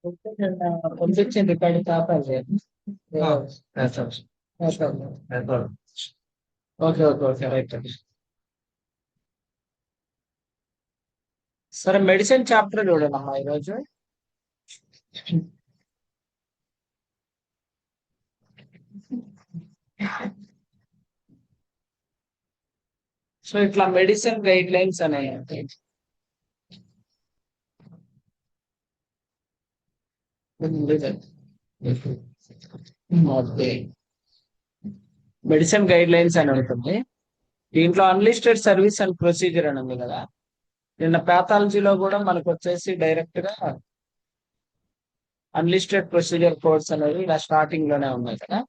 పంపించిన రికార్డు కాపాలి. Okay okay okay right. సరే మెడిసిన్ చాప్టర్ చూడండి అమ్మా ఈరోజు. సో ఇట్లా మెడిసిన్ గైడ్ లైన్స్ అనేవి మెడిసిన్ గైడ్ లైన్స్ అని ఉంటుంది. దీంట్లో అన్లిస్టెడ్ సర్వీస్ అండ్ ప్రొసీజర్ అని ఉంది కదా. నిన్న ప్యాథాలజీలో కూడా మనకు వచ్చేసి డైరెక్ట్ గా అన్లిస్టెడ్ ప్రొసీజర్ కోడ్స్ అనేవి ఇలా స్టార్టింగ్ లోనే ఉన్నాయి కదా.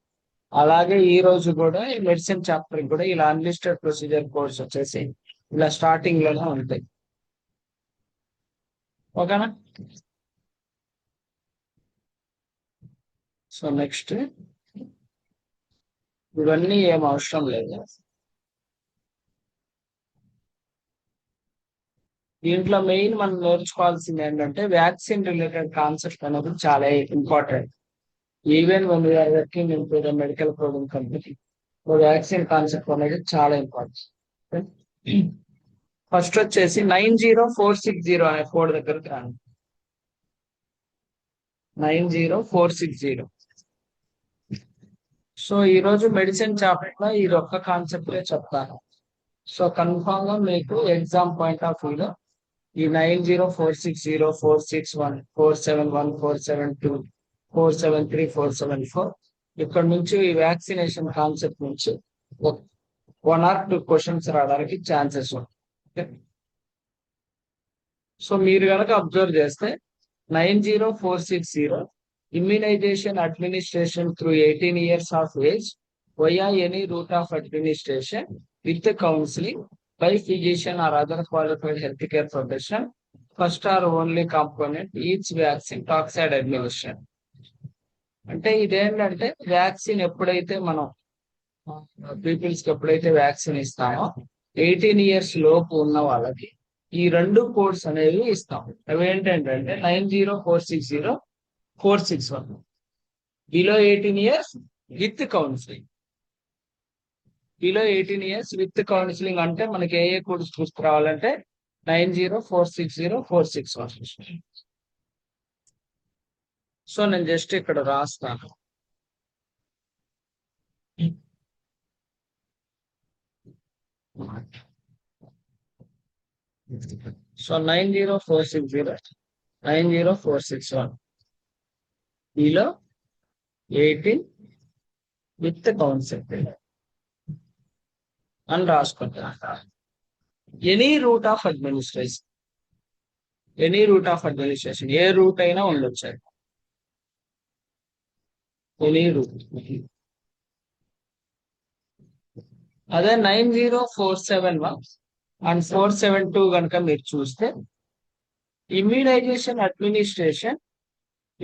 అలాగే ఈ రోజు కూడా ఈ మెడిసిన్ చాప్టర్ కూడా ఇలా అన్లిస్టెడ్ ప్రొసీజర్ కోడ్స్ వచ్చేసి ఇలా స్టార్టింగ్ లోనే ఉంటాయి. ఓకేనా. సో నెక్స్ట్ ఇవన్నీ ఏం అవసరం లేదు. దీంట్లో మెయిన్ మనం నేర్చుకోవాల్సింది ఏంటంటే వ్యాక్సిన్ రిలేటెడ్ కాన్సెప్ట్ అనేది చాలా important. Even when we are working in to the medical product company, vaccine concept అనేది చాలా ఇంపార్టెంట్. ఫస్ట్ వచ్చేసి 90460 అనే కోడ్ దగ్గరకు రాండి. 90460. సో ఈ రోజు మెడిసిన్ చాప్టర్ లో ఇది ఒక్క కాన్సెప్ట్ చెప్తాను. సో కన్ఫామ్ గా మీకు ఎగ్జామ్ పాయింట్ ఆఫ్ వ్యూలో ఈ 90460, 461, 471, 472, 473, 474 ఇక్కడ నుంచి ఈ వ్యాక్సినేషన్ కాన్సెప్ట్ నుంచి 1 or 2 క్వశ్చన్స్ రావడానికి ఛాన్సెస్ ఉంటాయి. సో మీరు కనుక అబ్జర్వ్ చేస్తే 90460 immunization administration through 18 years of age via any route of administration with the counseling by physician or other qualified healthcare professional. First or only component each vaccine toxide administration. అంటే ఇదేంటంటే vaccine ఎప్పుడైతే మనం peoples కి ఎప్పుడైతే vaccine ఇస్తామో 18 years లోపు ఉన్న వాళ్ళకి ఈ 2 కోడ్స్ అనేవి ఇస్తాం. అవి ఏంటంటే 90460, 461. Below 18 years with counselling. Below 18 years with counselling అంటే మనకి ఏ కోడ్స్ తీసుకురావాలంటే 90460, 461. సో నేను జస్ట్ ఇక్కడ రాస్తాను. సో 90460, 90461 బిలో 18 విత్ కౌన్సిలింగ్ అని రాసుకుంటా. Any route of administration, any route of administration ఏ రూట్ అయినా ఉండొచ్చు. Any route. అదే 90471 అండ్ 472 కనుక మీరు చూస్తే immunisation administration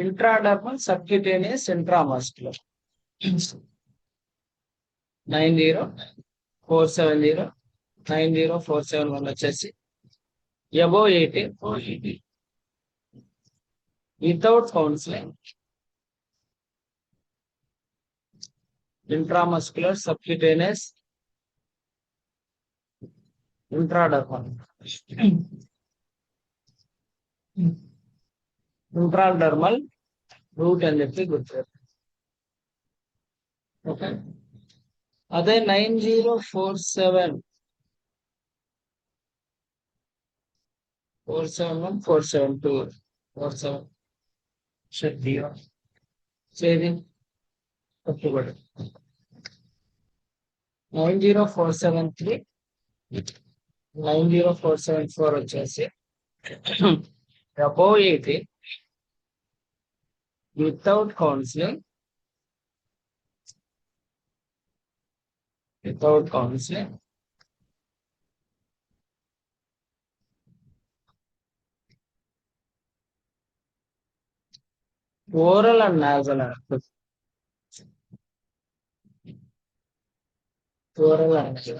intradermal subcutaneous intramuscular. 90470, 90471 వచ్చేసి above 18 without counseling intramuscular subcutaneous intradermal. Intradermal route అని చెప్పి గుర్తు. ఓకే. అదే 90471, 471, 472, 47 తప్పుబడి 90473, 90474 వచ్చేసి above 18 without counseling, oral and nasal. Oral and nasal.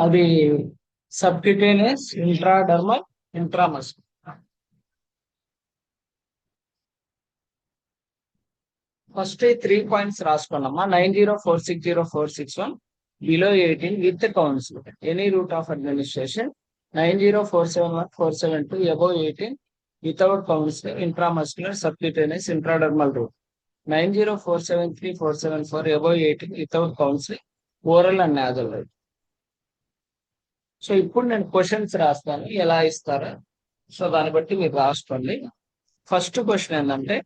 అది subcutaneous, intradermal, intramuscular. First 3 points రాసుకున్నామా. 90460461 below 18 with counsel any route of administration. 90471472 above 18 without counsel intramuscular subcutaneous intradermal route. 90473474 above 18 without counsel oral and nasal route. So ఇప్పుడు నేను questions రాస్తాను, ఎలా ఇస్తారా so దాన్ని బట్టి మీరు రాసుకోండి. ఫస్ట్ క్వశ్చన్ ఏంటంటే,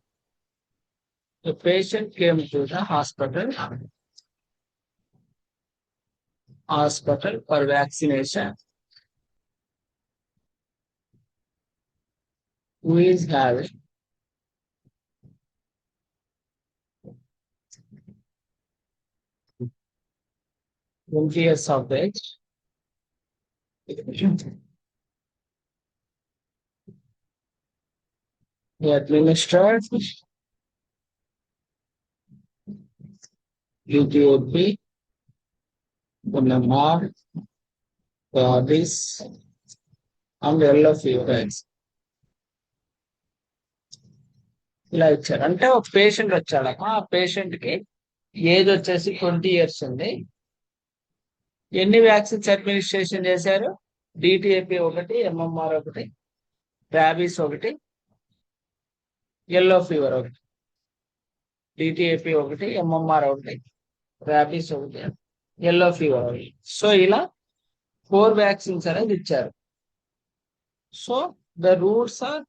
the patient came to the hospital for vaccination. Who is having 20 years of age, he administered UTOP, MMR, this and yellow fever. ఇలా ఇచ్చారు. అంటే ఒక పేషెంట్ వచ్చాడమ్మా, ఆ పేషెంట్ కి ఏజ్ వచ్చేసి 20 years ఉంది. ఎన్ని వ్యాక్సిన్స్ అడ్మినిస్ట్రేషన్ చేశారు? DTaP 1, MMR 1, rabies 1, yellow fever 1. DTaP 1, MMR 1, rabies 1, yellow fever 1. So ఇలా 4 vaccines అనేది ఇచ్చారు. So the routes are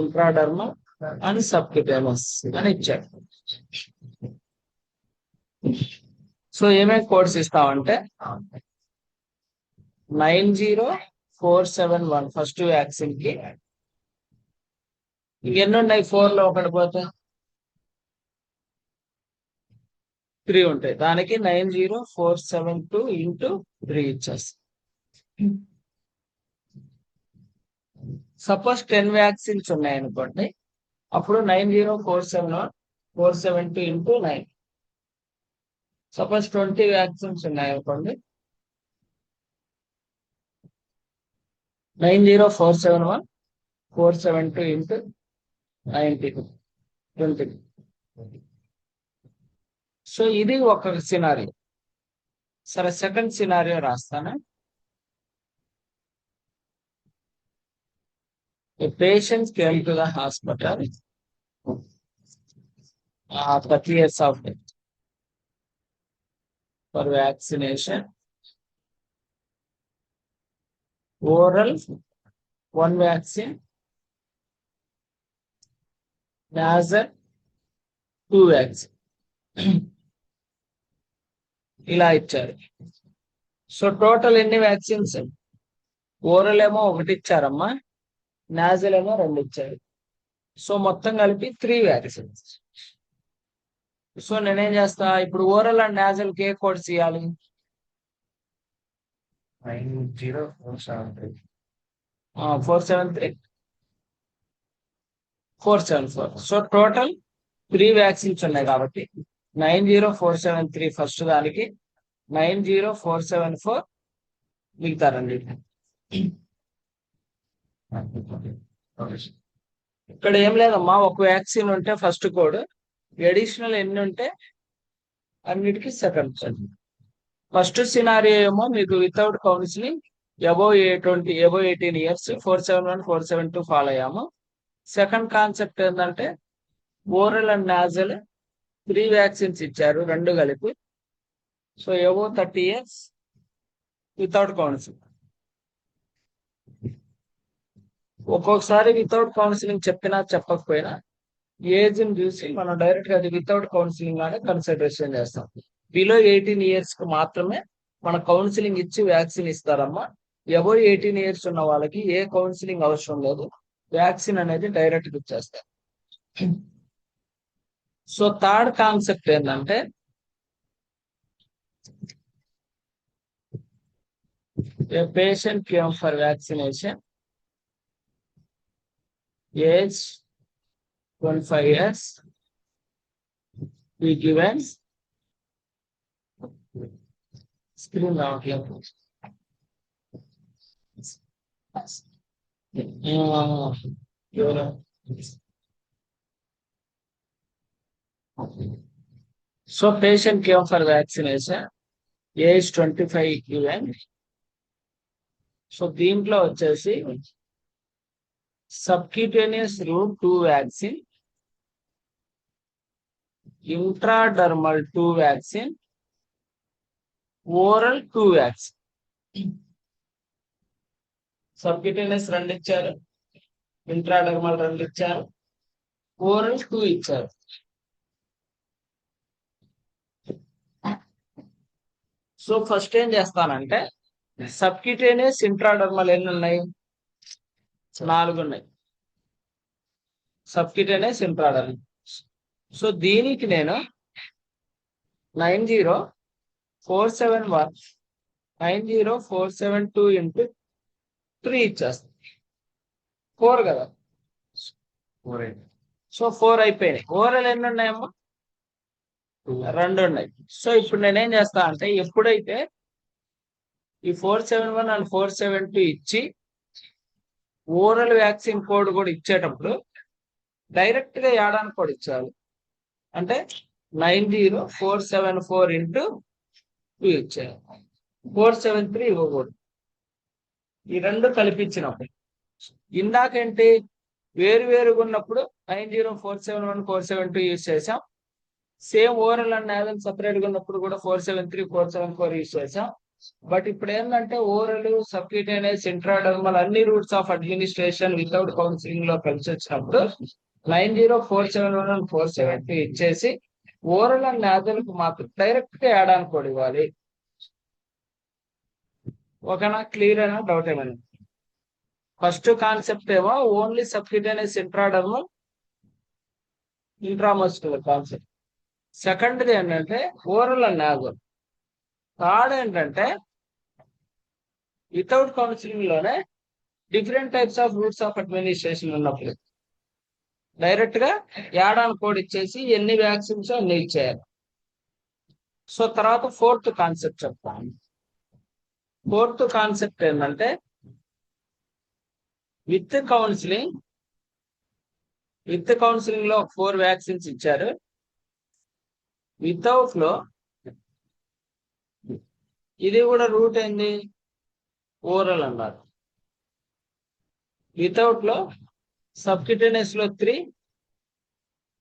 intradermal and subcutaneous అని ఇచ్చారు. సో ఏమేమి కోడ్స్ ఇస్తామంటే 90471 ఫస్ట్ వ్యాక్సిన్ కి ఎన్ని ఉన్నాయి? 4 లో ఒకటి పోతే 3 ఉంటాయి. దానికి 90472 ఇంటూ 3 ఇచ్చేస్తాం. సపోజ్ 10 వ్యాక్సిన్స్ ఉన్నాయి అనుకోండి, అప్పుడు 90472 ఇంటూ 9. సపోజ్ 20 వ్యాక్సిన్స్ ఉన్నాయి అనుకోండి, 90472 ఇంటూ 90, 20. సో ఇది ఒక సినారియో. సరే, సెకండ్ సినారియో రాస్తాను. A patient came to the hospital, 30 years of age, for vaccination. Oral 1 vaccine, nasal 2 vaccine. ఇలా ఇచ్చారు. సో టోటల్ ఎన్ని వ్యాక్సిన్స్? ఓరల్ ఏమో 1 ఇచ్చారమ్మా, నాజల్ ఏమో 2 ఇచ్చారు. సో మొత్తం కలిపి 3 వ్యాక్సిన్స్. సో నేనేం చేస్తా, ఇప్పుడు ఓరల్ అండ్ నాజల్ కి ఏ కోడ్స్ ఇవ్వాలి? 473 474. సో టోటల్ 3 వ్యాక్సిన్స్ ఉన్నాయి కాబట్టి 90473 ఫస్ట్ దానికి, 90474 మిగతా రెండింటి. ఇక్కడ ఏం లేదమ్మా, ఒక వ్యాక్సిన్ ఉంటే ఫస్ట్ కోడ్, అడిషనల్ ఎన్ని ఉంటే అన్నిటికీ సెకండ్ కోడ్. ఫస్ట్ సినారియో ఏమో మీకు without counselling above 18 years 471 472 follow అయ్యాము. సెకండ్ కాన్సెప్ట్ ఏంటంటే ఓరల్ అండ్ నాజల్ 3 వ్యాక్సిన్స్ ఇచ్చారు, 2 కలిపి. So above 30 years without counselling. ఒక్కొక్కసారి వితౌట్ కౌన్సిలింగ్ చెప్పినా చెప్పకపోయినా ఏజ్ ని చూసి మనం డైరెక్ట్ గా అది వితౌట్ కౌన్సిలింగ్ గానే కన్సిడరేషన్ చేస్తాం. బిలో 18 years కి మాత్రమే మన కౌన్సిలింగ్ ఇచ్చి వ్యాక్సిన్ ఇస్తారమ్మా. అబౌవ్ 18 years ఉన్న వాళ్ళకి ఏ కౌన్సిలింగ్ అవసరం లేదు, వ్యాక్సిన్ అనేది డైరెక్ట్ గా ఇచ్చేస్తారు. సో థర్డ్ కాన్సెప్ట్ ఏంటంటే, a patient came for vaccination, age 25 years. We given screen out here. So patient came for vaccination. Age 25 given. So దీంట్లో వచ్చేసి subcutaneous route 2 vaccine, intradermal 2 vaccine, oral 2 vaccine. Subcutaneous 2 ఇచ్చారు, intradermal 2 ఇచ్చారు, oral 2 ఇచ్చారు. So first ఏం చేస్తానంటే subcutaneous intradermal ఎన్ని ఉన్నాయి? 4 ఉన్నాయి. Subcutaneous intradermal. సో దీనికి నేను 90472 ఇంటూ 3 ఇచ్చేస్తాను. 4 కదా, 4. సో 4 అయిపోయినాయి. ఓరల్ ఎన్ని ఉన్నాయమ్మా? 2 ఉన్నాయి. సో ఇప్పుడు నేనేం చేస్తా అంటే ఎప్పుడైతే ఈ 471 అండ్ 472 ఇచ్చి ఓరల్ వ్యాక్సిన్ కోడ్ కూడా ఇచ్చేటప్పుడు డైరెక్ట్ గా యాడానికి కూడా ఇచ్చారు. అంటే 90474 ఇంటూ 2 ఇచ్చారు. 473 ఇవ్వకూడదు. ఈ 2 కలిపించినప్పుడు ఇందాకేంటి వేరుగా ఉన్నప్పుడు 90471 472 యూజ్ చేసాం. Same oral and nozzle separate గా ఉన్నప్పుడు కూడా 473 474 యూజ్ చేసాం. బట్ ఇప్పుడు ఏంటంటే ఓరల్, సబ్క్యూటేనియస్, ఇంట్రాడర్మల్ అన్ని roots of administration without counselling లో కలిసి వచ్చినప్పుడు 90471 అండ్ 472 ఇచ్చేసి ఓరల్ అండ్ నాజల్ కు మాత్రం డైరెక్ట్ గా యాడ్ ఆన్ కోడ్ ఇవ్వాలి. ఓకేనా? క్లియర్ అయినా? డౌట్ ఏమైనా? ఫస్ట్ కాన్సెప్ట్ ఏమో only subcutaneous intradermal intramuscular concept. సెకండ్ది ఏంటంటే ఓరల్ అండ్ నాజల్. థర్డ్ ఏంటంటే వితౌట్ కౌన్సిలింగ్ లోనే different types of routes of administration ఉన్నప్పుడు డైరెక్ట్ గా యాడ్ ఆన్ కోడ్ ఇచ్చేసి ఎన్ని వ్యాక్సిన్స్ అన్ని ఇచ్చేయాలి. సో తర్వాత ఫోర్త్ కాన్సెప్ట్ చెప్తాను. ఫోర్త్ కాన్సెప్ట్ ఏంటంటే విత్ కౌన్సిలింగ్ లో 4 వ్యాక్సిన్స్ ఇచ్చారు. వితౌట్ లో ఇది కూడా రూట్ ఏంది? ఓరల్ అన్నారు. వితౌట్ లో సబ్క్యూటేనియస్ లో 3,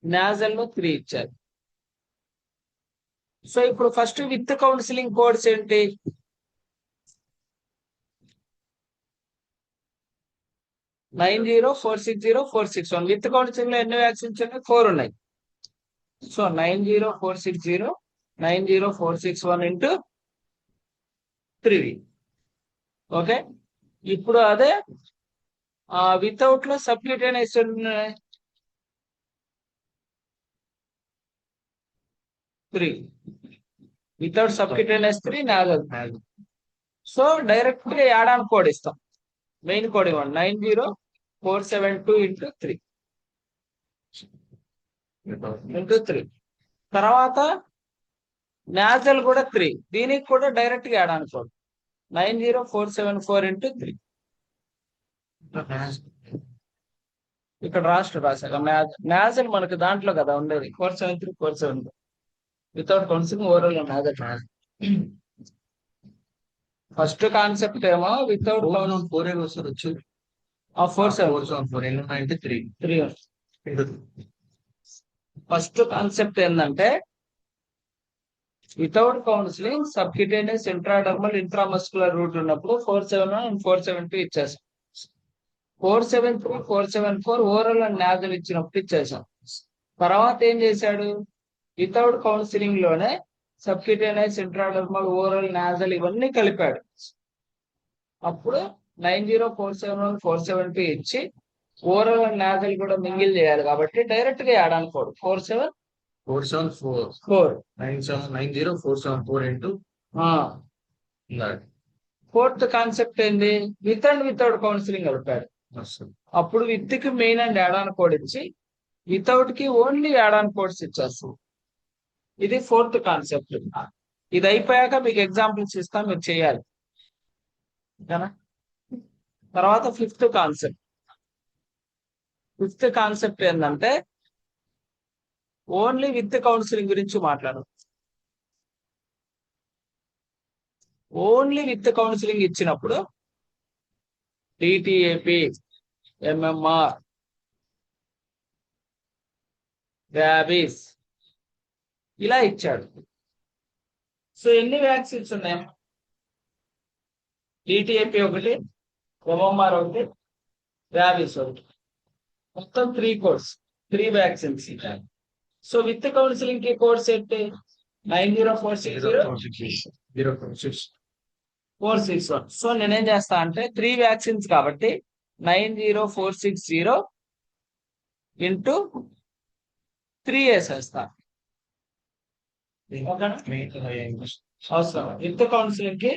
నాజల్ లో 3 ఇచ్చారు. సో ఇప్పుడు ఫస్ట్ విత్ కౌన్సిలింగ్ కోడ్స్ ఏంటి? 90460 విత్ కౌన్సిలింగ్ లో ఎన్ని వ్యాక్సిన్స్ ఉన్నాయి? 4 ఉన్నాయి. So 90460 90461 into 3. ఓకే, ఇప్పుడు అదే వితౌట్ లో subcutaneous 3, without subcutaneous 3, nozzle. So direct గా యాడ్ ఆన్ కోడ్ ఇస్తాం. మెయిన్ కోడ్ ఇవ్వండి 90472 ఇంటూ 3 ఇంటూ 3. తర్వాత నాజల్ కూడా 3, దీనికి కూడా డైరెక్ట్ గా యాడ్ ఆన్ కోడ్ 90474 ఇంటూ 3. ఇక్కడ రాశాక నాజల్ మనకు దాంట్లో కదా ఉండేది 473 474 without counselling oral nasal. First concept ఏమో వితౌట్ 4 వస్తుంది వచ్చు. 474 3. ఫస్ట్ కాన్సెప్ట్ ఏంటంటే without counselling subcutaneous, intradermal, intramuscular route ఉన్నప్పుడు 471 అండ్ 472 ఇచ్చేసాం. 473 474 ఓరల్ అండ్ నాజల్ ఇచ్చినప్పుడు ఇచ్చేసాం. తర్వాత ఏం చేశాడు? వితౌట్ కౌన్సిలింగ్ లోనే సబ్క్యూటేనియస్, ఇంట్రాడర్మల్, ఓరల్, నాజల్ ఇవన్నీ కలిపాడు. అప్పుడు 90471 472 ఇచ్చి ఓరల్ అండ్ నాజల్ కూడా మింగిల్ చేయాలి కాబట్టి డైరెక్ట్ గా add on code 474 90474 into. Fourth concept ఏంది? విత్ అండ్ వితౌట్ కౌన్సిలింగ్ కలిపాడు. అప్పుడు విత్ కి main and add on code ఇచ్చి వితౌట్ కి ఓన్లీ యాడ్ ఆన్ కోడ్స్ ఇచ్చేస్తాం. ఇది ఫోర్త్ కాన్సెప్ట్. ఇది అయిపోయాక మీకు ఎగ్జాంపుల్స్ ఇస్తాం, మీరు చేయాలి. ఓకేనా? తర్వాత ఫిఫ్త్ కాన్సెప్ట్ ఏంటంటే ఓన్లీ విత్ కౌన్సిలింగ్ గురించి మాట్లాడదు. ఓన్లీ విత్ కౌన్సిలింగ్ ఇచ్చినప్పుడు టిటిఏపి, ఎంఎంఆర్, ర్యాబీస్ ఇలా ఇచ్చాడు. సో ఎన్ని వ్యాక్సిన్స్ ఉన్నాయి? టిటిఏపి ఒకటి, ఎంఎంఆర్ ఒకటి, ర్యాబీస్ ఒకటి, మొత్తం 3 course, 3 vaccines. So with counselling కి కోర్స్ ఏంటి? 90460 సో నేనేం చేస్తా అంటే 3 వ్యాక్సిన్స్ కాబట్టి 90460 ఇంటూ 3 వేసేస్తా. అవసరం విత్ కౌన్సిలింగ్ కి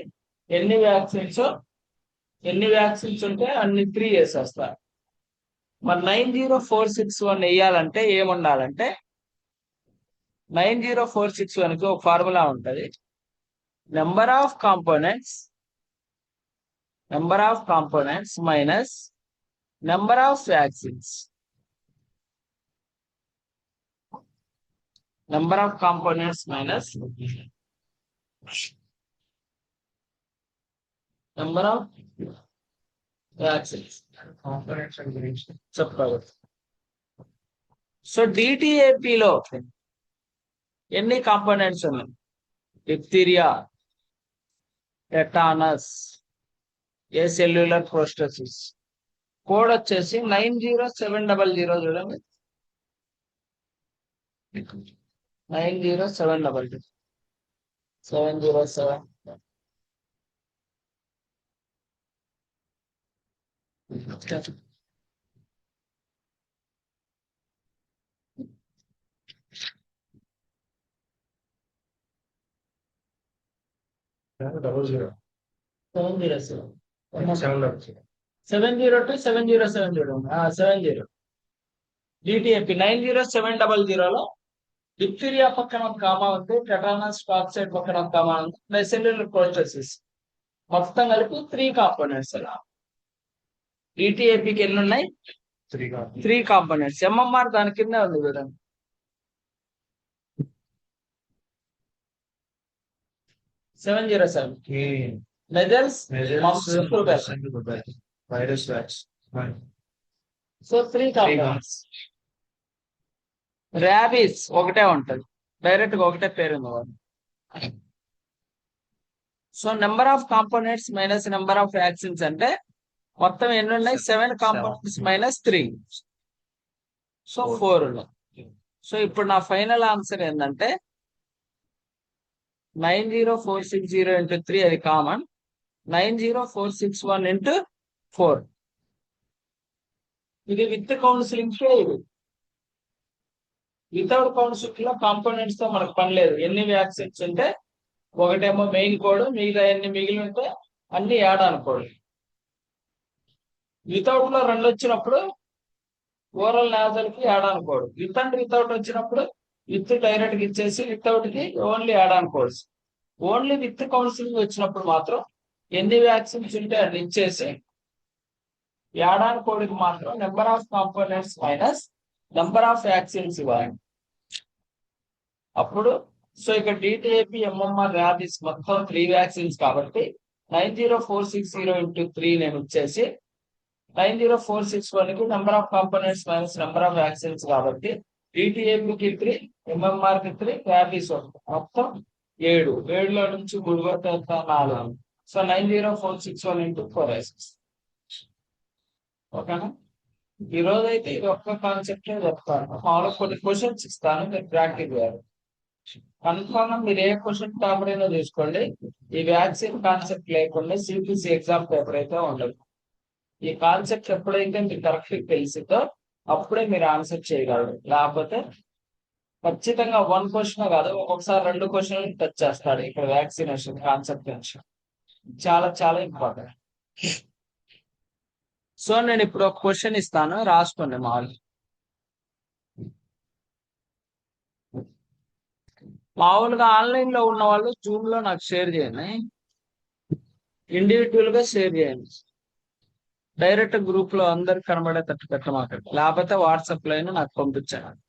ఎన్ని వ్యాక్సిన్స్ ఉంటే అన్ని 3 వేసేస్తా. మరి 90461 వేయాలంటే ఏముండాలంటే 90461 కి ఒక ఫార్ములా ఉంటది. Number of components minus number of vaccines. Number of components minus number of vaccines చెప్పాలి. సో డిటిఏపిలో ఎన్ని కాంపోనెంట్స్ ఉన్నాయి? డిప్థీరియా, టెటానస్, ఏ సెల్యులర్ ప్రోస్టసిస్. కోడ్ వచ్చేసి 90700. చూడండి, 90700 707. డిటిఎపి 90700లో డిప్థీరియా పక్కన ఒక కామా ఉంది, టెటానస్ టాక్సైడ్ పక్కన ఒక కామా ఉంది, సెల్యులర్ ప్రోస్టసిస్. మొత్తం కలిపి 3 కాంపోనెంట్స్. అలా డిటిఏపికి ఎన్ని ఉన్నాయి? 3 కాంపోనెంట్స్. ఎంఎంఆర్ దాని కింద ఉంది చూడండి. Measles, virus vax. So 3 components. Rabies ఒకటే ఉంటది, డైరెక్ట్ గా ఒకటే పేరు ఉంది. So number of components minus number of vaccines అంటే మొత్తం ఎన్ని ఉన్నాయి? 7 కాంపోనెంట్స్ మైనస్ 3. సో 4 ఉన్నాయి. సో ఇప్పుడు నా ఫైనల్ ఆన్సర్ ఏంటంటే 90460 ఇంటూ 3 అది కామన్, 90461 ఇంటూ 4. ఇది విత్ కౌన్సిలింగ్ కే. ఇది వితౌట్ కౌన్సిలింగ్ లో కాంపోనెంట్స్ తో మనకు పని లేదు. ఎన్ని వ్యాక్సిన్స్ ఉంటే ఒకటేమో మెయిన్ కోడ్, మిగతా ఎన్ని మిగిలి ఉంటే అన్ని యాడ్ ఆన్ కోడ్. వితౌట్ లో 2 వచ్చినప్పుడు ఓరల్ నాజల్ కి add on code. With and without వచ్చినప్పుడు విత్ డైరెక్ట్ గా ఇచ్చేసి, వితౌట్ కి only add on codes. Only with counselling వచ్చినప్పుడు మాత్రం ఎన్ని వ్యాక్సిన్స్ ఉంటే అన్ని ఇచ్చేసి యాడ్ ఆన్ కోడ్ కి మాత్రం number of components minus number of vaccines ఇవ్వాలి. అప్పుడు సో ఇక్కడ డిటిఏపి, ఎంఎంఆర్, ర్యాబీస్ మొత్తం 3 వ్యాక్సిన్స్ కాబట్టి 90460 ఇంటూ 3 నేను ఇచ్చేసి 90461 కి number of components minus number of vaccines కాబట్టి డిటిఏపికి 3, ఎంఎంఆర్ కి 3, ర్యాబీస్ మొత్తం 7. 7లో నుంచి 3 4. సో 90461 ఇంటూ 4 వేసేస్తాం. ఓకేనా? ఈ రోజు అయితే ఇది ఒక్క కాన్సెప్ట్ చెప్తాను. మామూలుగా కొన్ని క్వశ్చన్స్ ఇస్తాను, మీరు ప్రాక్టీస్ చేయాలి. కన్ఫర్మ్ మీరు ఏ క్వశ్చన్ పేపర్ అయినా తీసుకోండి, ఈ వ్యాక్సిన్ కాన్సెప్ట్ లేకుండా సిపిసి ఎగ్జామ్ పేపర్ అయితే ఉండదు. ఈ కాన్సెప్ట్ ఎప్పుడైతే మీకు కరెక్ట్ తెలిసిందో అప్పుడే మీరు ఆన్సర్ చేయగలరు. లేకపోతే ఖచ్చితంగా 1 క్వశ్చన్ కాదు, ఒక్కొక్కసారి 2 క్వశ్చన్లు టచ్ చేస్తాడు. ఇక్కడ వ్యాక్సినేషన్ కాన్సెప్ట్ చాలా చాలా ఇంపార్టెంట్. సో నేను ఇప్పుడు ఒక క్వశ్చన్ ఇస్తాను, రాసుకోండి. మామూలు మామూలుగా ఆన్లైన్ లో ఉన్న వాళ్ళు జూమ్ లో నాకు షేర్ చేయండి, ఇండివిజువల్ గా షేర్ చేయండి. డైరెక్ట్ గ్రూప్ లో అందరికి కనబడేటట్టు పెట్టమాకండి, లేకపోతే వాట్సాప్ లో అయినా నాకు పంపించండి.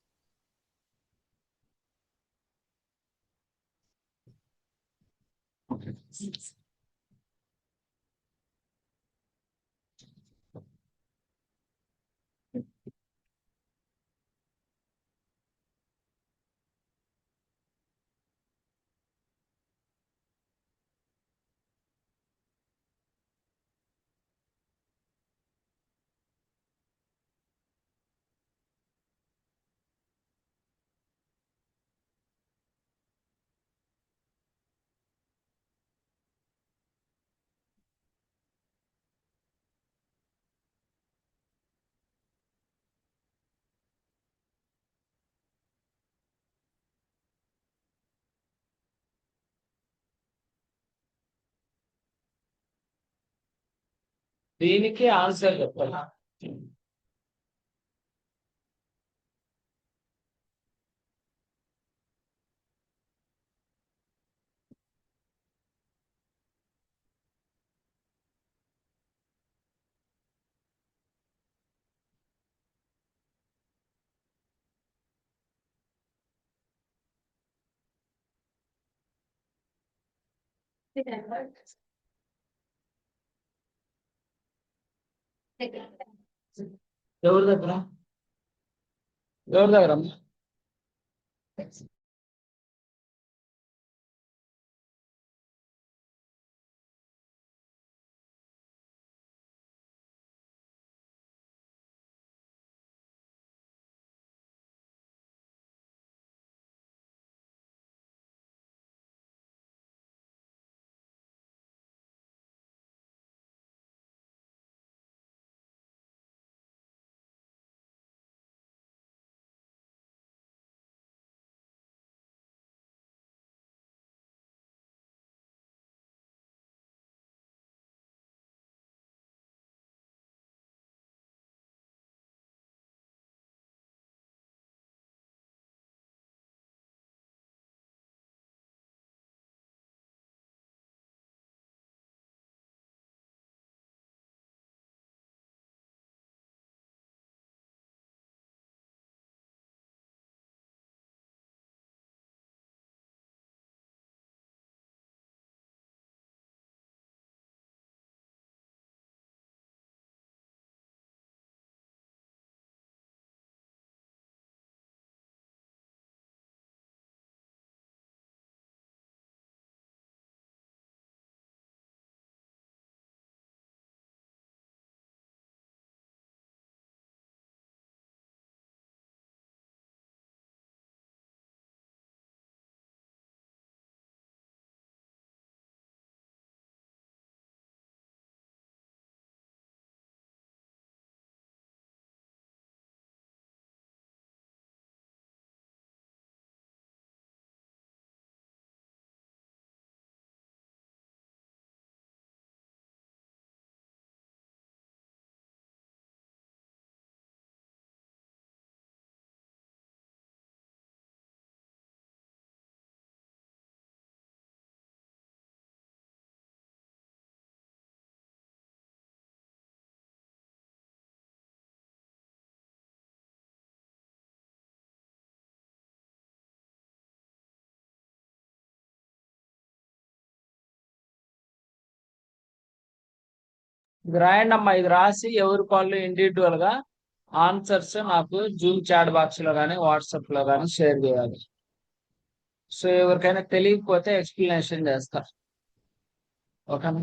దీనికి ఆన్సర్ చెప్పాలి. ఎవరి దగ్గర ఎవరి దగ్గర అమ్మా? ఇది రాయండి అమ్మా, ఇది రాసి ఎవరి వాళ్ళు ఇండివిజువల్ గా ఆన్సర్స్ నాకు జూమ్ చాట్ బాక్స్ లో కానీ వాట్సాప్ లో కానీ షేర్ చేయాలి. సో ఎవరికైనా తెలియకపోతే ఎక్స్ప్లెనేషన్ చేస్తా. ఓకేనా?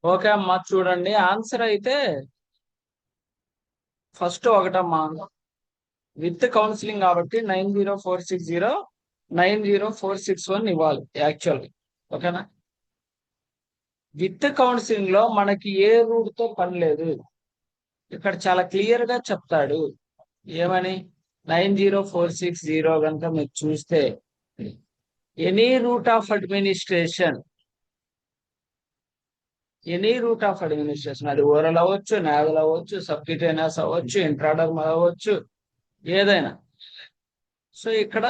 ఓకే అమ్మా, చూడండి ఆన్సర్ అయితే ఫస్ట్ ఒకటమ్మా, విత్ కౌన్సిలింగ్ కాబట్టి 90460 90461 ఇవ్వాలి యాక్చువల్. ఓకేనా? విత్ కౌన్సిలింగ్ లో మనకి ఏ రూట్ తో పని లేదు. ఇక్కడ చాలా క్లియర్ గా చెప్తాడు. ఏమని? 90460 కనుక మీరు చూస్తే, any route of administration, any route of administration, అది ఓరల్ అవ్వచ్చు, నావల్ అవ్వచ్చు, సబ్క్యూటేనియస్ అవ్వచ్చు, ఇంట్రాడర్ అవ్వచ్చు, ఏదైనా. సో ఇక్కడ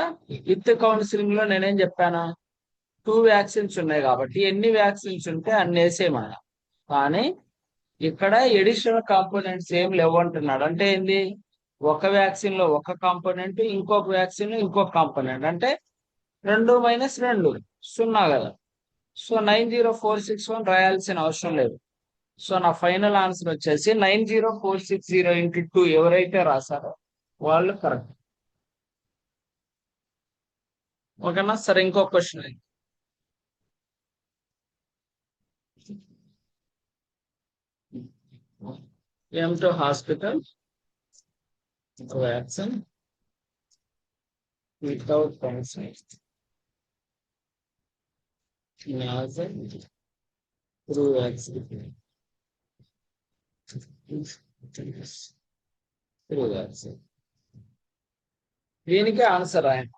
విత్ కౌన్సిలింగ్ లో నేనేం చెప్పానా, 2 వ్యాక్సిన్స్ ఉన్నాయి కాబట్టి ఎన్ని వ్యాక్సిన్స్ ఉంటే అన్ని వేసేయమన్నా. కానీ ఇక్కడ ఎడిషనల్ కాంపోనెంట్స్ ఏం లేవు అంటున్నాడు. అంటే ఏంది? ఒక వ్యాక్సిన్ లో ఒక కాంపోనెంట్, ఇంకొక వ్యాక్సిన్ లో ఇంకొక కాంపోనెంట్, అంటే 2 - 2 0 కదా. సో 90461 రాయాల్సిన అవసరం లేదు. సో నా ఫైనల్ ఆన్సర్ వచ్చేసి 90460 × 2 ఎవరైతే రాశారో వాళ్ళు కరెక్ట్. ఓకేనా? సరే, ఇంకో క్వశ్చన్. ఏం to hospital vaccine without counselling through vaccine through vaccine. దీనికి ఆన్సర్ ఆయన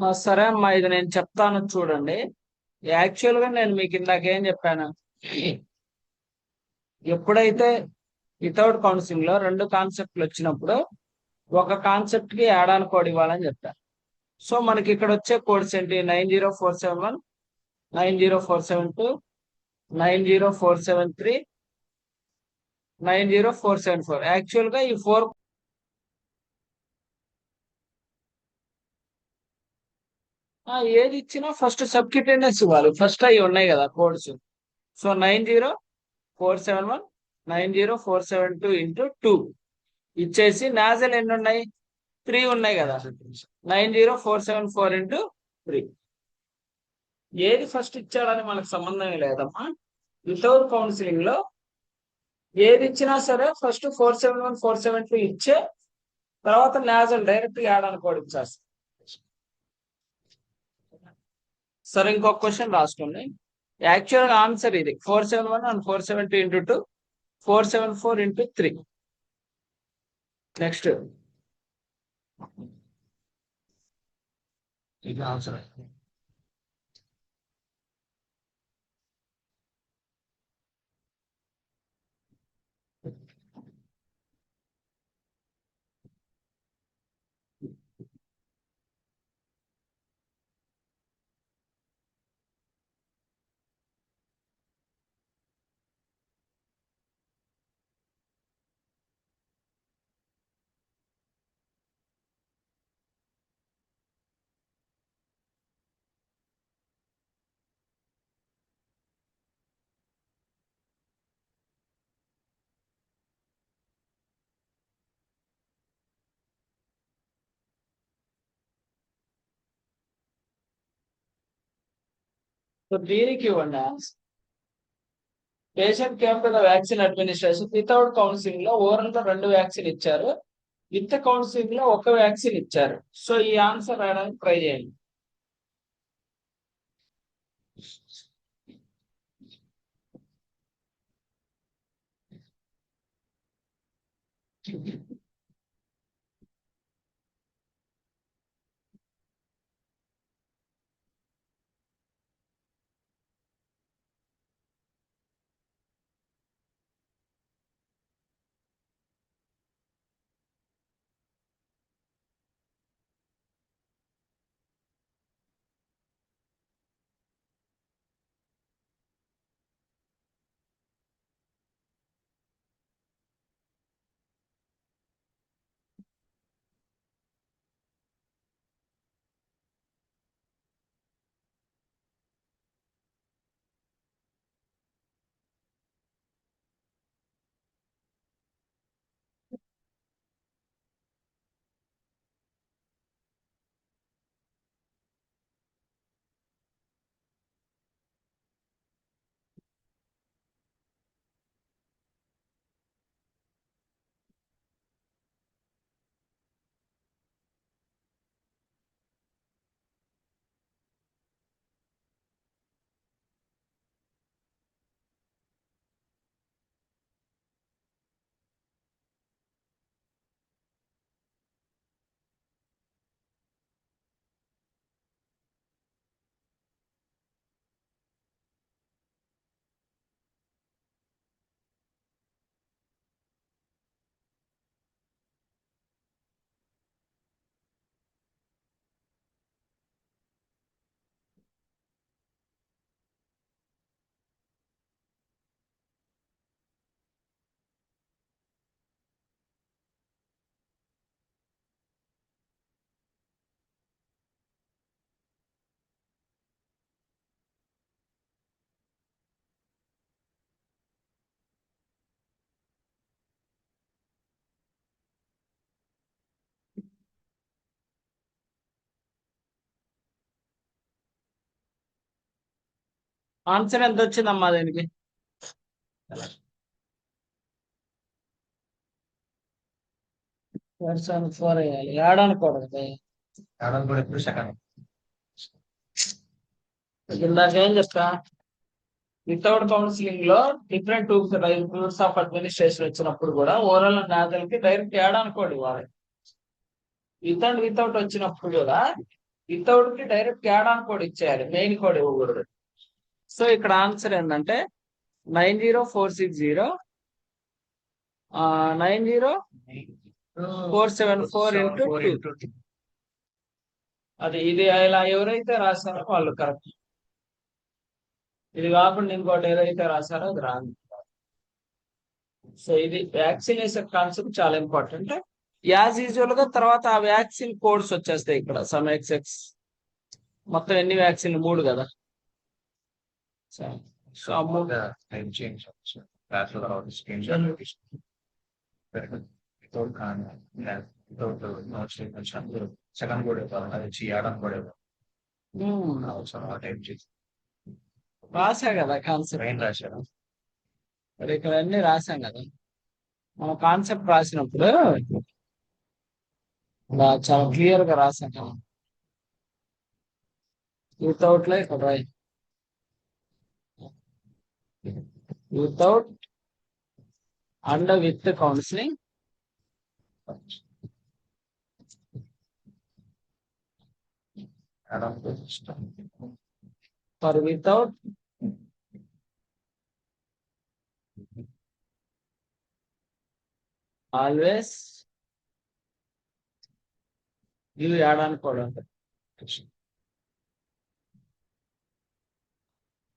సరే అమ్మా, ఇది నేను చెప్తాను చూడండి. యాక్చువల్ గా నేను మీకు ఇందాక ఏం చెప్పాను, ఎప్పుడైతే వితౌట్ కౌన్సిలింగ్ లో రెండు కాన్సెప్ట్లు వచ్చినప్పుడు ఒక కాన్సెప్ట్ కి యాడ్ ఆన్ కోడ్ ఇవ్వాలని చెప్పాను. సో మనకి ఇక్కడ వచ్చే కోడ్స్ ఏంటి? 90471, 90472, 90473, 90474. యాక్చువల్ గా ఈ ఫోర్ ఏది ఇచ్చినా ఫస్ట్ సబ్క్యూటేనియస్ ఇవ్వాలి. ఫస్ట్ అవి ఉన్నాయి కదా కోడ్స్. సో 90471, 90472 × 2 ఇచ్చేసి నాజల్ ఎన్ని ఉన్నాయి? 3 ఉన్నాయి కదా. 90474 × 3. ఏది ఫస్ట్ ఇచ్చాడని మనకు సంబంధమే లేదమ్మా. వితౌట్ కౌన్సిలింగ్ లో ఏది ఇచ్చినా సరే ఫస్ట్ 471, 472 ఇచ్చే తర్వాత నాజల్ డైరెక్ట్ యాడ్ అని కూడా ఇచ్చేస్తాం. సరే, ఇంకొక క్వశ్చన్ రాసుకోండి. యాక్చువల్ గా ఆన్సర్ ఇది 471 and 472 × 2, 474 × 3. నెక్స్ట్ ఇది ఆన్సర్. దీనికి ఇవ్వండి answer. Patient came to the vaccine administration without counselling లో ఓవరాల్ గా 2 వ్యాక్సిన్ ఇచ్చారు, విత్ కౌన్సిలింగ్ లో 1 వ్యాక్సిన్ ఇచ్చారు. సో ఈ ఆన్సర్ రాయడానికి ట్రై చేయండి. ఆన్సర్ ఎంత వచ్చిందమ్మా దీనికి? వర్షన్ 4 వేయాలి, యాడ్ అనకూడదు. ఆడని కూడా ఎప్పుడు సెకండ్. ఇందాక ఏం చెప్తా, వితౌట్ కౌన్సిలింగ్ లో డిఫరెంట్ రూట్స్ ఆఫ్ అడ్మినిస్ట్రేషన్ వచ్చినప్పుడు కూడా ఓవరాల్ నాజల్ కి డైరెక్ట్ యాడ్ అనుకోండి. వితౌట్ వచ్చినప్పుడు కూడా వితౌట్ కి డైరెక్ట్ యాడ్ ఆన్ కోడ్ ఇచ్చేయాలి, మెయిన్ కోడ్ ఇవ్వకూడదు. సో ఇక్కడ ఆన్సర్ ఏంటంటే 90460 90474 ఇంటూ 2. అది ఇది ఇలా ఎవరైతే రాశారో వాళ్ళు కరెక్ట్. ఇది కాకుండా ఇంకోటి ఏదైతే రాశారో అది రాంగ్. సో ఇది వ్యాక్సినేషన్ కాన్సెప్ట్ చాలా ఇంపార్టెంట్. యాజ్ యూజువల్ గా తర్వాత ఆ వ్యాక్సిన్ కోడ్స్ వచ్చేస్తాయి ఇక్కడ. సమ్ ఎక్స్ మొత్తం ఎన్ని వ్యాక్సిన్ 3 కదా. సో ఆ 3 టైం చేంజ్ క్లాస్ లో తర్వాత screen without without note statements second కూడా ఇవ్వాలి, అది చేయడం కూడా ఇవ్వాలి. అవసరం ఆ టైం చేసి రాసా కదా కాన్సెప్ట్. ట్రైన్ రాశారు. మరి ఇక్కడ అన్ని రాసాం కదా మనం కాన్సెప్ట్ రాసినప్పుడు. ఇలా చాలా క్లియర్ గా రాసాం కదా. వితౌట్ లో ఇక్కడ రాయి. Without and with counselling for without always ఇవి యాడ్ అనుకోవడం.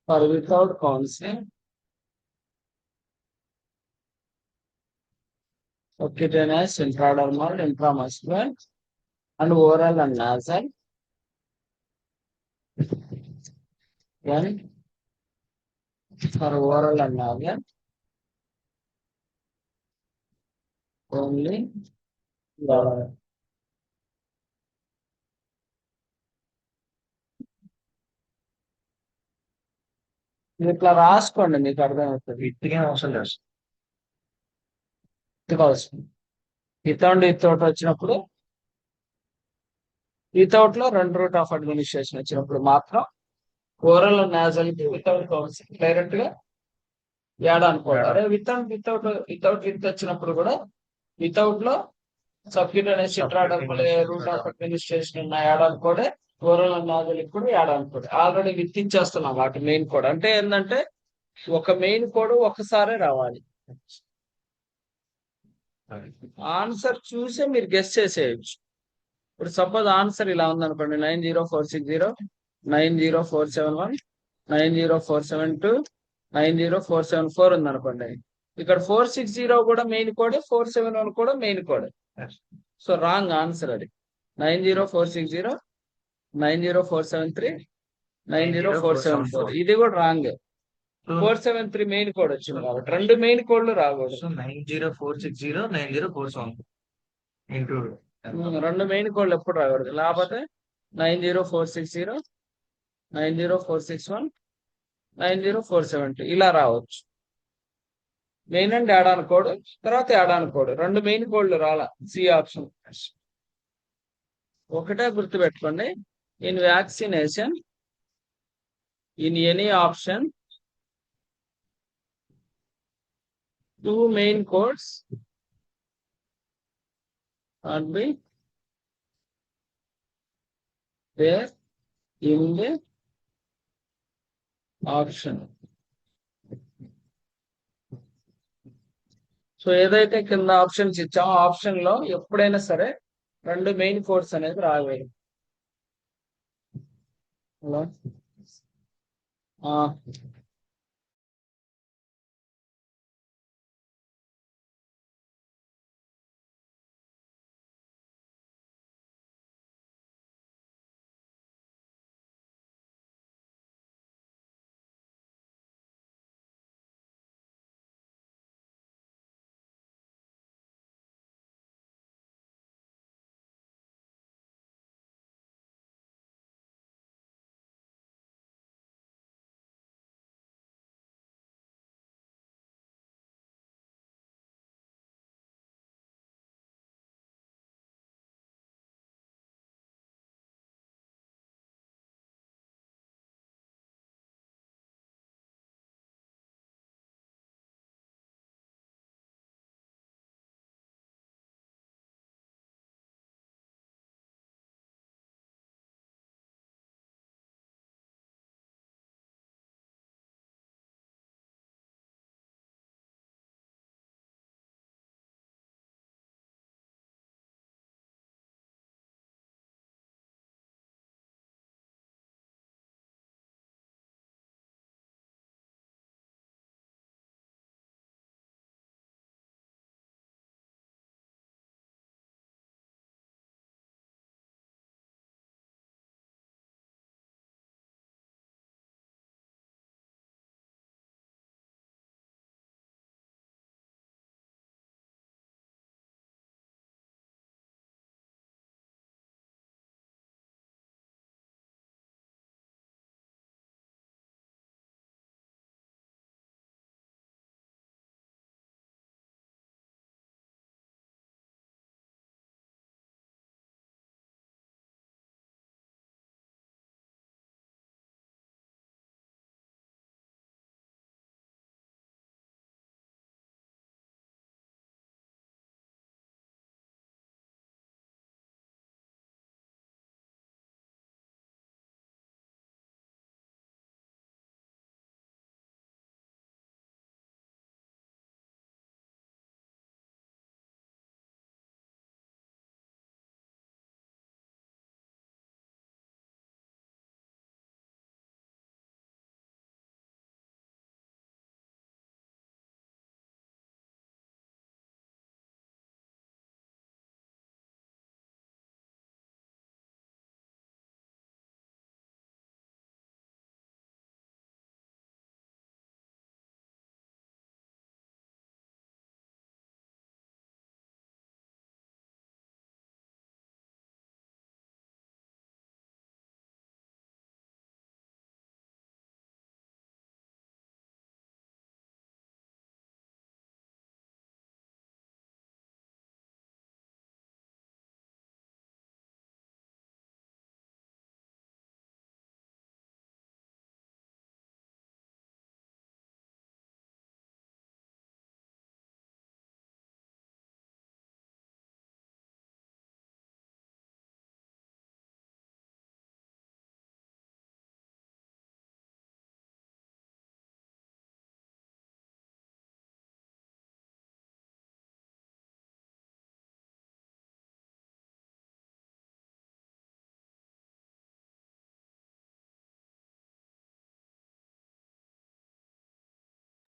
For without counselling subcutaneous, intradermal, intramuscular, and oral and nasal. Then for oral and nasal, only ఇట్లా రాసుకోండి, మీకు అర్థమవుతుంది. విత్తిగా అవసరం లేదు. వితౌట్ వచ్చినప్పుడు, వితౌట్ లో 2 రూట్ ఆఫ్ అడ్మినిస్ట్రేషన్ వచ్చినప్పుడు మాత్రం ఓరల్ నాజల్ కి వితౌట్ కౌన్సిలింగ్ డైరెక్ట్ గా యాడ్ అనుకోవాలి. అదే వితౌట్ విత్ వచ్చినప్పుడు కూడా వితౌట్ లో subcutaneous intradermal route of administration ఉన్న యాడ్ అనుకోడే, ఓరల్ నాజల్ కూడా యాడ్ అనుకోడే. ఆల్రెడీ విత్ ఇచ్చేస్తున్నాం వాటి మెయిన్ కోడ్. అంటే ఏంటంటే ఒక మెయిన్ కోడ్ ఒకసారి రావాలి. ఆన్సర్ చూసే మీరు గెస్ చేసేయచ్చు. ఇప్పుడు సపోజ్ ఆన్సర్ ఇలా ఉందనుకోండి, 90460, 90471, 90472, 90474 ఉందనుకోండి. ఇక్కడ 460 కూడా మెయిన్ కోడ్, 471 కూడా main code. So wrong answer అది. 90460, 90473, 90474 ఇది కూడా రాంగ్. 473 మెయిన్ కోడ్ వచ్చింది కాబట్టి 2 మెయిన్ కోడ్లు రాకూడదు. 90460, 90471 ఇంటూ 2 మెయిన్ కోడ్లు ఎప్పుడు రాకూడదు. లేకపోతే 90460, 90461, 90472 ఇలా రావచ్చు. Main and add on code, తర్వాత యాడ్ ఆన్ కోడ్. 2 మెయిన్ కోడ్లు రాలా. C option. ఒకటే గుర్తుపెట్టుకోండి, in vaccination in any option 2 main codes can be there in the option. So ఏదైతే కింద ఆప్షన్స్ ఇచ్చామో ఆప్షన్ లో ఎప్పుడైనా సరే 2 మెయిన్ కోడ్స్ అనేది రావాలి. హలో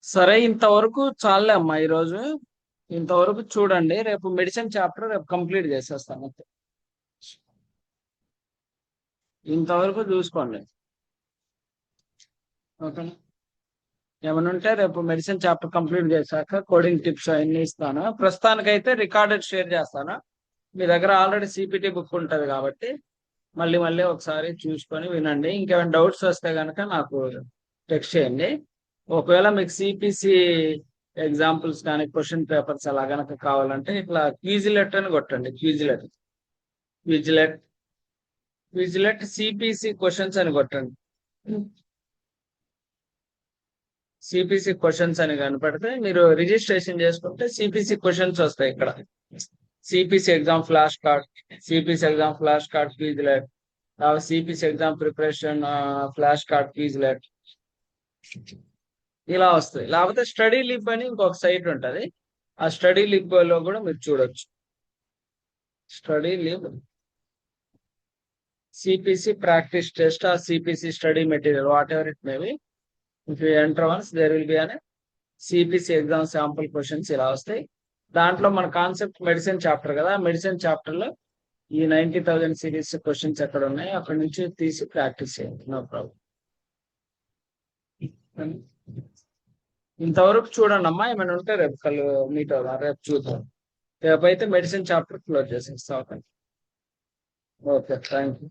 సరే, ఇంతవరకు చాలే అమ్మా ఈరోజు. ఇంతవరకు చూడండి, రేపు మెడిసిన్ చాప్టర్ రేపు కంప్లీట్ చేసేస్తాను అంతే. ఇంతవరకు చూసుకోండి, ఓకేనా? ఏమైనా ఉంటే రేపు మెడిసిన్ చాప్టర్ కంప్లీట్ చేశాక కోడింగ్ టిప్స్ అన్ని ఇస్తాను. ప్రస్తుతానికైతే రికార్డెడ్ షేర్ చేస్తాను. మీ దగ్గర ఆల్రెడీ సిపిటి బుక్ ఉంటుంది కాబట్టి మళ్ళీ మళ్ళీ ఒకసారి చూసుకొని వినండి. ఇంకేమైనా డౌట్స్ వస్తే కనుక నాకు టెక్స్ట్ చేయండి. ఒకవేళ మీకు సిపిసి ఎగ్జాంపుల్స్ కానీ క్వశ్చన్ పేపర్స్ అలా కనుక కావాలంటే ఇట్లా క్విజిలెట్ అని కొట్టండి. క్విజిలెట్ క్విజిలెట్ క్విజిలెట్ సిపిసి క్వశ్చన్స్ అని కొట్టండి. సిపిసి క్వశ్చన్స్ అని కనపడితే మీరు రిజిస్ట్రేషన్ చేసుకుంటే సిపిసి క్వశ్చన్స్ వస్తాయి ఇక్కడ. CPC exam flash card, CPC exam flash card Quizlet, CPC exam preparation flash card Quizlet ఇలా వస్తాయి. లేకపోతే స్టడీ లిబ్ అని ఇంకొక సైట్ ఉంటుంది, ఆ స్టడీ లిబ్ లో కూడా మీరు చూడొచ్చు. Study lib CPC practice test ఆ CPC study material whatever it may be, if you enter once there will be అనే సిపిసి ఎగ్జామ్ శాంపుల్ క్వశ్చన్స్ ఇలా వస్తాయి. దాంట్లో మన కాన్సెప్ట్ మెడిసిన్ చాప్టర్ కదా, మెడిసిన్ చాప్టర్ లో ఈ 90,000 సిరీస్ క్వశ్చన్స్ ఎక్కడ ఉన్నాయి అక్కడ నుంచి తీసి ప్రాక్టీస్ చేయండి, నో ప్రాబ్లం. ఇంతవరకు చూడండి అమ్మా, ఏమైనా ఉంటే రేపు మీట్ అవుదాం, రేపు చూద్దాం. రేపు అయితే మెడిసిన్ చాప్టర్ క్లోజ్ చేసేస్తాం. Okay, okay, thank you.